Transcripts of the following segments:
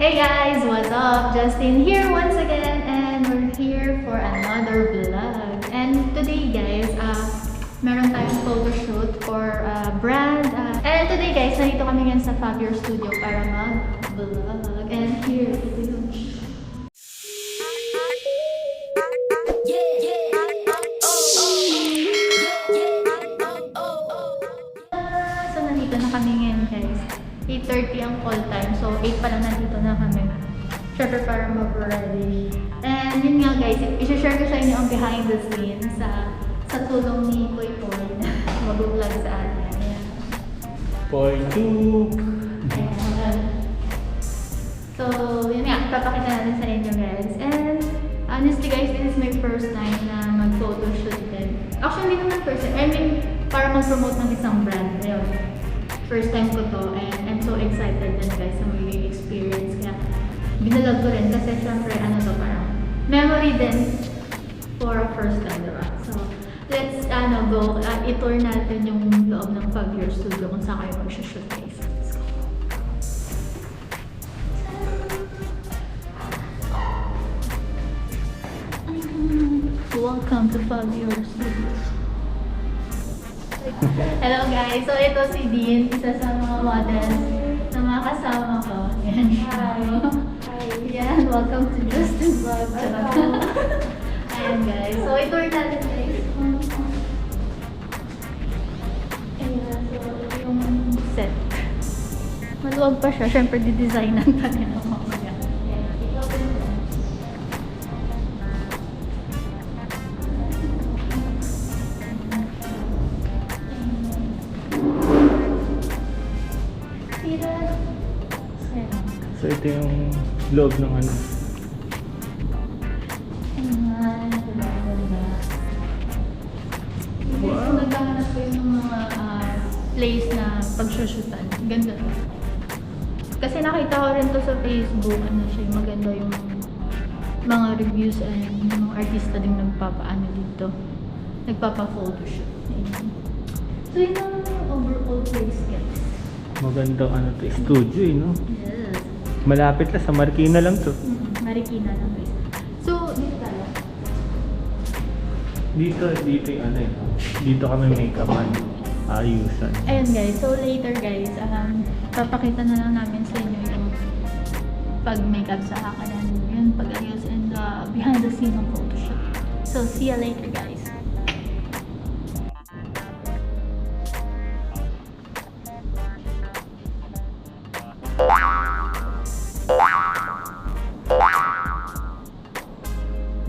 Hey guys, what's up? Jastine here once again, and we're here for another vlog. And today guys, meron tayong photoshoot for a brand. And today guys, nandito kami ngayon sa Fabio Studio para mag-vlog. And here, ito yun. So nandito na kami ngayon guys. 8:30 ang call time. So, 8 pa lang nandito na kami. Syempre para mag-ready. And yun nga guys, i-share ko sa inyo ang behind the scenes sa tulong ni Boy Boy na mag-vlog sa atin. Ayan. Boy 2! Ayan. So, yun nga, papakita natin sa inyo guys. And honestly guys, this is my first time na mag-photoshoot din. Actually, hindi naman first time. I mean, para mag-promote ng isang brand. Ayun. First time ko to and I'm so excited din guys sa magiging experience. Kaya binalag ko rin kasi syempre ano to parang memory din for a first time, diba? So let's go, i-tour natin yung loob ng Fabio Studio kung saan kayo mag-shoot guys. Let's go. Welcome to Fabio Studio. Hello guys! So ito si Dean, isa sa mga models na mga kasama ko. Yan. Hi! Hi! Yan, welcome to Jastine Vlog. Ayan guys. So itour natin guys. Ayan, so yung set. Maluwag pa siya. Siyempre di-designan natin ang mamaya. So ito yung loob ng ano. Ayan, ganda. Wow! Nagkahanap ko yung mga place na pag-shootan. Ganda to. Kasi nakita ko rin to sa Facebook. Ano siya, maganda yung mga reviews and yung mga artista din nagpapaano dito. Nagpapa-photoshoot. Ayan. So yun ang overall place guys. Magandang ano to, studio eh, no? Yes. Malapit lang, sa Marikina lang to. Marikina lang guys. So, dito tayo. Dito yung ano eh. Dito kami make-upan. Ayusan. Ayun guys, so later guys, papakita na lang namin sa inyo yung pag-makeup sa akin and yung pag-ayos and behind the scene ng photoshoot. So, see you later guys.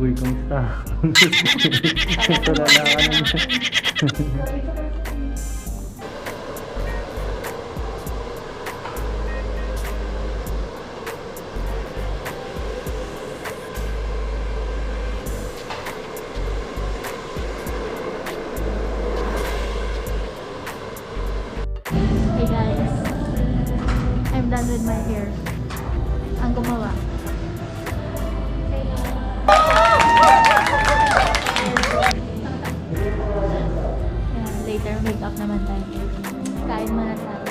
Uy, kumusta? Ito na lang ano. Hey guys, I'm done with my hair. Ang gumawa. Later, wake up naman tayo. Kain muna tayo.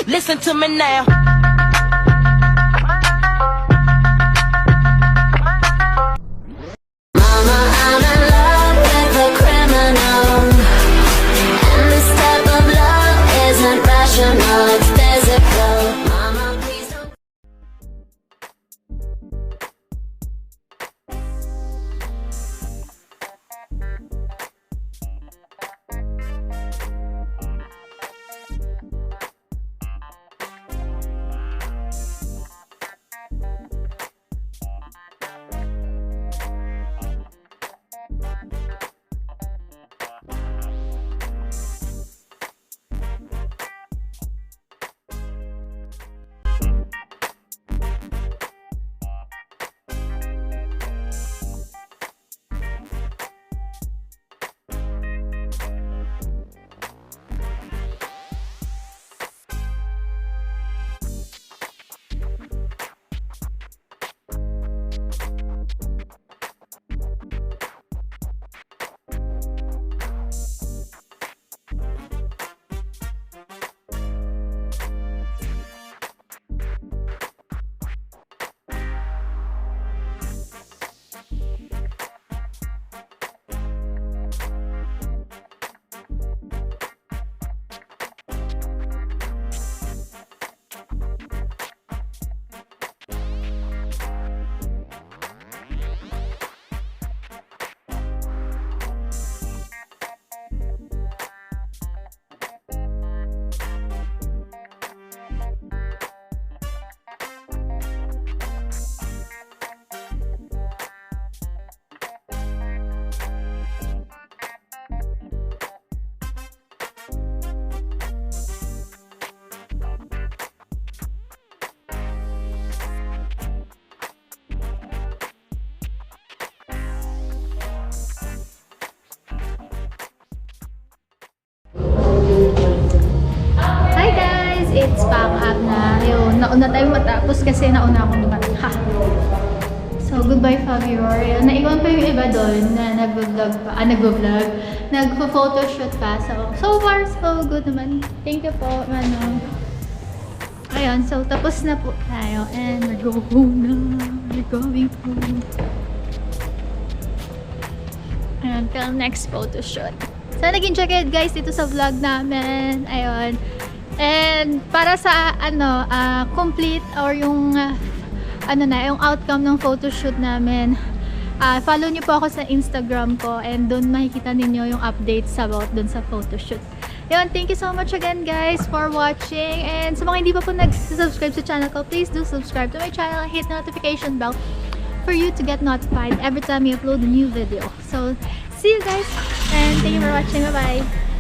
Listen to me now. Mama, I'm in love with the crib. nauna tayong matapos kasi nauna akong dumating. Ha! So, goodbye February. Naiwan pa yung iba doon na nagvo-vlog, nagpo-photoshoot pa. So far, so good naman. Thank you po, Manong. Ayun, so tapos na po tayo. And we're going home na. We're going home. Until next photoshoot. So, nag-enjoy kayo guys dito sa vlog namin. Ayun. And para sa complete or yung yung outcome ng photoshoot namin, follow niyo po ako sa Instagram ko and doon makikita ninyo yung updates about doon sa photoshoot. Yun, thank you so much again guys for watching, and sa mga hindi pa po nag-subscribe sa channel ko, please do subscribe to my channel, hit the notification bell for you to get notified every time we upload a new video. So, see you guys and thank you for watching. Bye bye.